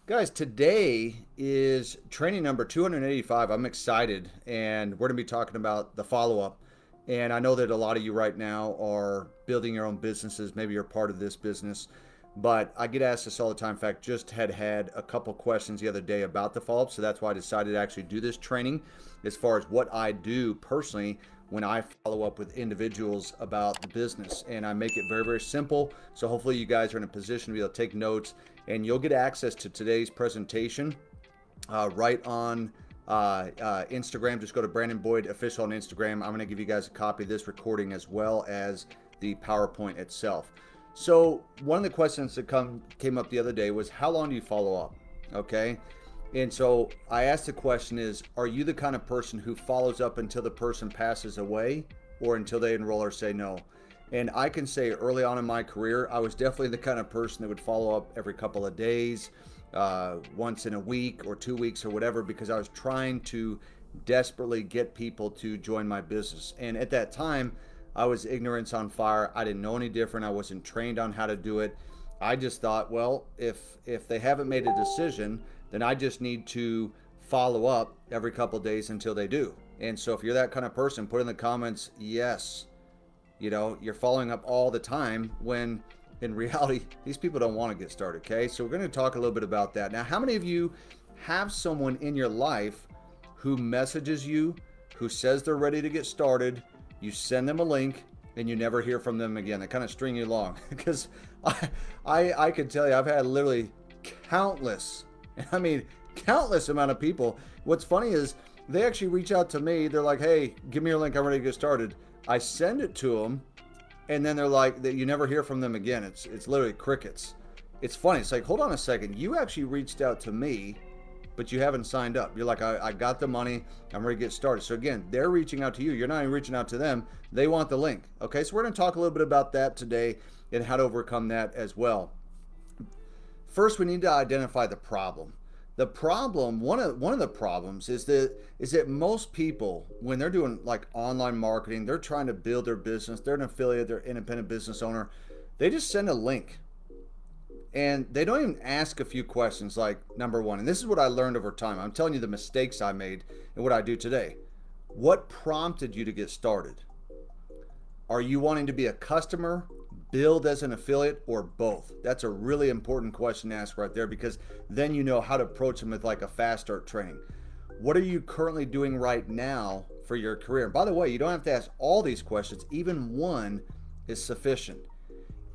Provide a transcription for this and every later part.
Guys, today is training number 285. I'm excited, and we're going to be talking about the follow up. And I know that a lot of you right now are building your own businesses. Maybe you're part of this business, but I get asked this all the time. In fact, just had a couple questions the other day about the follow up. So that's why I decided to actually do this training as far as what I do personally when I follow up with individuals about the business. And I make it very, very simple. So hopefully you guys are in a position to be able to take notes, and you'll get access to today's presentation right on Instagram. Just go to Brandon Boyd Official on Instagram. I'm going to give you guys a copy of this recording as well as the PowerPoint itself. So one of the questions that came up the other day was, how long do you follow up? Okay. And so I asked the question is, are you the kind of person who follows up until the person passes away or until they enroll or say no? And I can say early on in my career, I was definitely the kind of person that would follow up every couple of days, once in a week or 2 weeks or whatever, because I was trying to desperately get people to join my business. And at that time, I was ignorance on fire. I didn't know any different. I wasn't trained on how to do it. I just thought, well, if they haven't made a decision, then I just need to follow up every couple of days until they do. And so if you're that kind of person, put in the comments, yes. You're following up all the time when in reality, these people don't want to get started. Okay. So we're going to talk a little bit about that. Now, how many of you have someone in your life who messages you, who says they're ready to get started? You send them a link and you never hear from them again. They kind of string you along because I can tell you, I've had literally countless, I mean, countless amount of people. What's funny is they actually reach out to me. They're like, hey, give me your link. I'm ready to get started. I send it to them, and then they're like, that you never hear from them again. It's literally crickets. It's funny. It's like, hold on a second. You actually reached out to me, but you haven't signed up. You're like, I got the money. I'm ready to get started. So again, they're reaching out to you. You're not even reaching out to them. They want the link. Okay, so we're going to talk a little bit about that today and how to overcome that as well. First, we need to identify the problem. The problem, one of the problems is that most people, when they're doing like online marketing, they're trying to build their business, they're an affiliate, they're an independent business owner, they just send a link and they don't even ask a few questions like, number one, and this is what I learned over time. I'm telling you the mistakes I made and what I do today. What prompted you to get started? Are you wanting to be a customer, build as an affiliate, or both? That's a really important question to ask right there, because then you know how to approach them with like a fast start training. What are you currently doing right now for your career? And by the way, you don't have to ask all these questions. Even one is sufficient.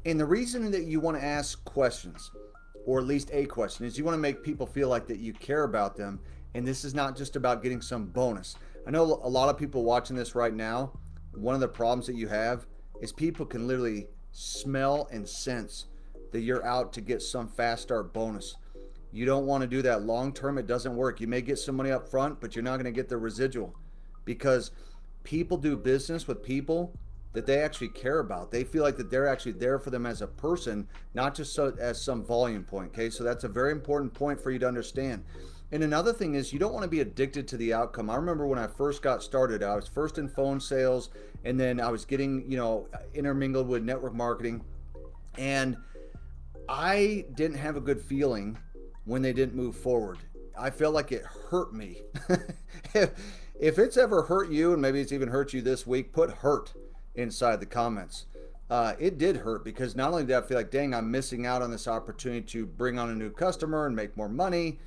And the reason that you want to ask questions, or at least a question, is you want to make people feel like that you care about them. And this is not just about getting some bonus. I know a lot of people watching this right now, one of the problems that you have is people can literally smell and sense that you're out to get some fast start bonus. You don't want to do that long term. It doesn't work. You may get some money up front, but you're not going to get the residual, because people do business with people that they actually care about. They feel like that they're actually there for them as a person, not just as some volume point. Okay, so that's a very important point for you to understand. And another thing is, you don't want to be addicted to the outcome. I remember when I first got started, I was first in phone sales, and then I was getting, intermingled with network marketing. And I didn't have a good feeling when they didn't move forward. I felt like it hurt me. if it's ever hurt you, and maybe it's even hurt you this week, put hurt inside the comments. It did hurt, because not only did I feel like, dang, I'm missing out on this opportunity to bring on a new customer and make more money,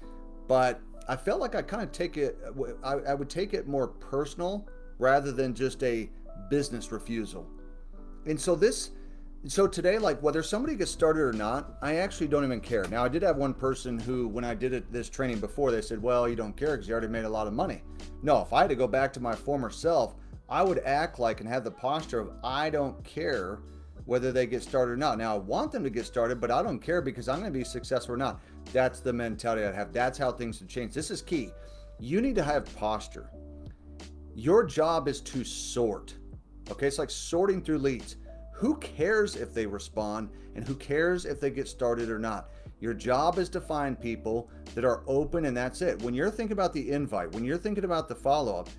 but I felt like I kind of I would take it more personal rather than just a business refusal. And so today, like whether somebody gets started or not, I actually don't even care. Now, I did have one person who, when I did this training before, they said, well, you don't care because you already made a lot of money. No, if I had to go back to my former self, I would act like and have the posture of, I don't care whether they get started or not. Now, I want them to get started, but I don't care because I'm going to be successful or not. That's the mentality I have. That's how things have changed. This is key. You need to have posture. Your job is to sort. Okay, it's like sorting through leads. Who cares if they respond, and who cares if they get started or not? Your job is to find people that are open, and that's it. When you're thinking about the invite, when you're thinking about the follow-up,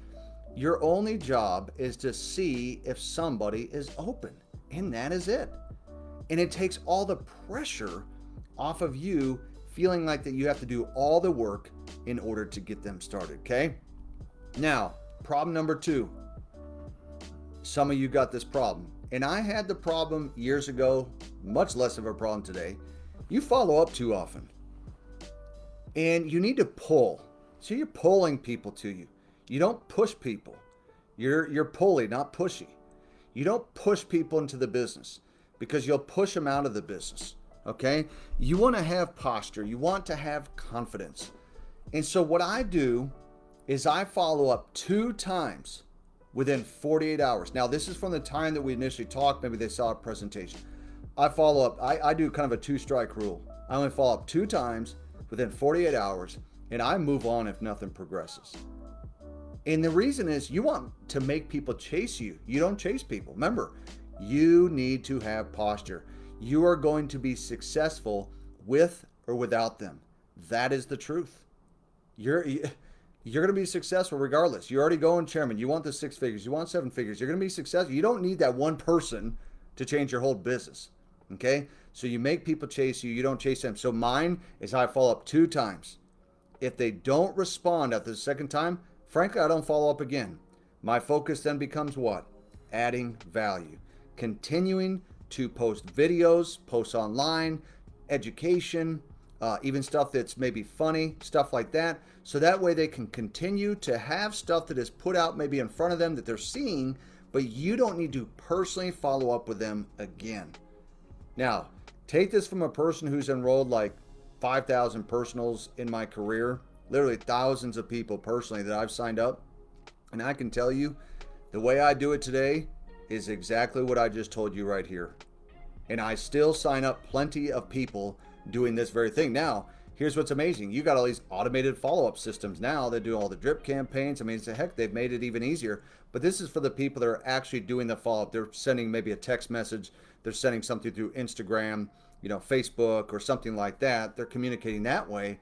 your only job is to see if somebody is open, and that is it. And it takes all the pressure off of you feeling like that you have to do all the work in order to get them started, okay? Now, problem number 2. Some of you got this problem, and I had the problem years ago, much less of a problem today. You follow up too often, and you need to pull. So you're pulling people to you. You don't push people. You're pulling, not pushy. You don't push people into the business because you'll push them out of the business, okay? You want to have posture. You want to have confidence. And so what I do is I follow up 2 times within 48 hours. Now, this is from the time that we initially talked. Maybe they saw a presentation. I follow up. I do kind of a 2-strike rule. I only follow up 2 times within 48 hours, and I move on if nothing progresses. And the reason is you want to make people chase you. You don't chase people. Remember, you need to have posture. You are going to be successful with or without them. That is the truth. You're going to be successful regardless. You're already going chairman. You want the 6 figures. You want 7 figures. You're going to be successful. You don't need that one person to change your whole business. Okay? So you make people chase you. You don't chase them. So mine is I follow up 2 times. If they don't respond after the second time, frankly, I don't follow up again. My focus then becomes what? Adding value. Continuing to post videos, post online, education, even stuff that's maybe funny, stuff like that. So that way they can continue to have stuff that is put out maybe in front of them that they're seeing, but you don't need to personally follow up with them again. Now, take this from a person who's enrolled like 5,000 personals in my career, literally thousands of people personally that I've signed up. And I can tell you the way I do it today is exactly what I just told you right here. And I still sign up plenty of people doing this very thing. Now, here's what's amazing. You got all these automated follow-up systems now that do all the drip campaigns. I mean, it's heck, they've made it even easier. But this is for the people that are actually doing the follow-up. They're sending maybe a text message. They're sending something through Instagram, Facebook or something like that. They're communicating that way.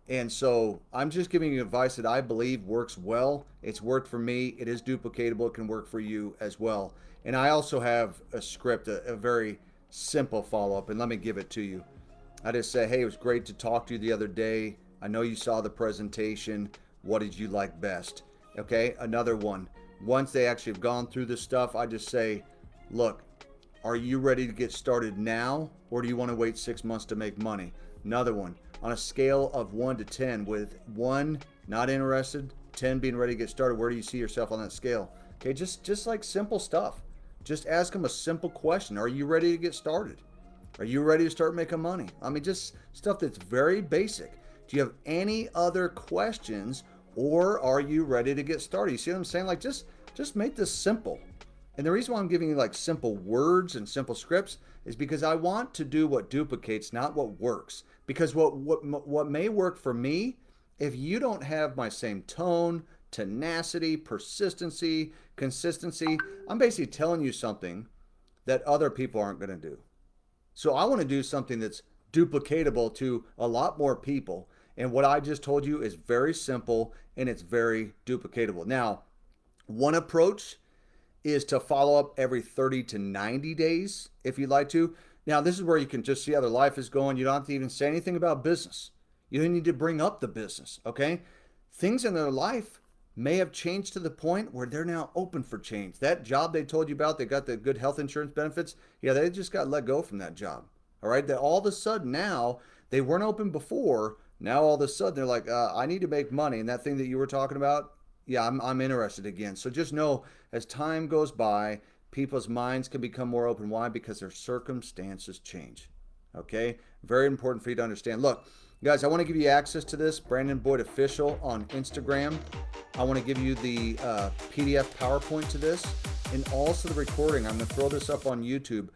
And so I'm just giving you advice that I believe works well. It's worked for me. It is duplicatable. It can work for you as well. And I also have a script, a very simple follow-up, and let me give it to you. I just say, hey, it was great to talk to you the other day. I know you saw the presentation. What did you like best? Okay, another one. Once they actually have gone through this stuff, I just say, look, are you ready to get started now, or do you want to wait 6 months to make money? Another one. On a scale of 1 to 10, with 1 not interested, 10 being ready to get started, where do you see yourself on that scale? Okay, just like simple stuff. Just ask them a simple question. Are you ready to get started? Are you ready to start making money? I mean, just stuff that's very basic. Do you have any other questions, or are you ready to get started? You see what I'm saying? Like, just make this simple. And the reason why I'm giving you like simple words and simple scripts is because I want to do what duplicates, not what works. Because what may work for me, if you don't have my same tone, tenacity, persistency, consistency, I'm basically telling you something that other people aren't going to do. So I want to do something that's duplicatable to a lot more people. And what I just told you is very simple and it's very duplicatable. Now, one approach is to follow up every 30 to 90 days if you'd like to. Now, this is where you can just see how their life is going. You don't have to even say anything about business. You don't need to bring up the business, okay? Things in their life may have changed to the point where they're now open for change. That job they told you about, they got the good health insurance benefits, yeah, they just got let go from that job, all right? That all of a sudden now, they weren't open before. Now all of a sudden they're like, I need to make money. And that thing that you were talking about, yeah, I'm interested again. So just know as time goes by, people's minds can become more open. Why? Because their circumstances change. Okay? Very important for you to understand. Look, guys, I want to give you access to this, Brandon Boyd Official on Instagram. I want to give you the PDF PowerPoint to this and also the recording. I'm going to throw this up on YouTube.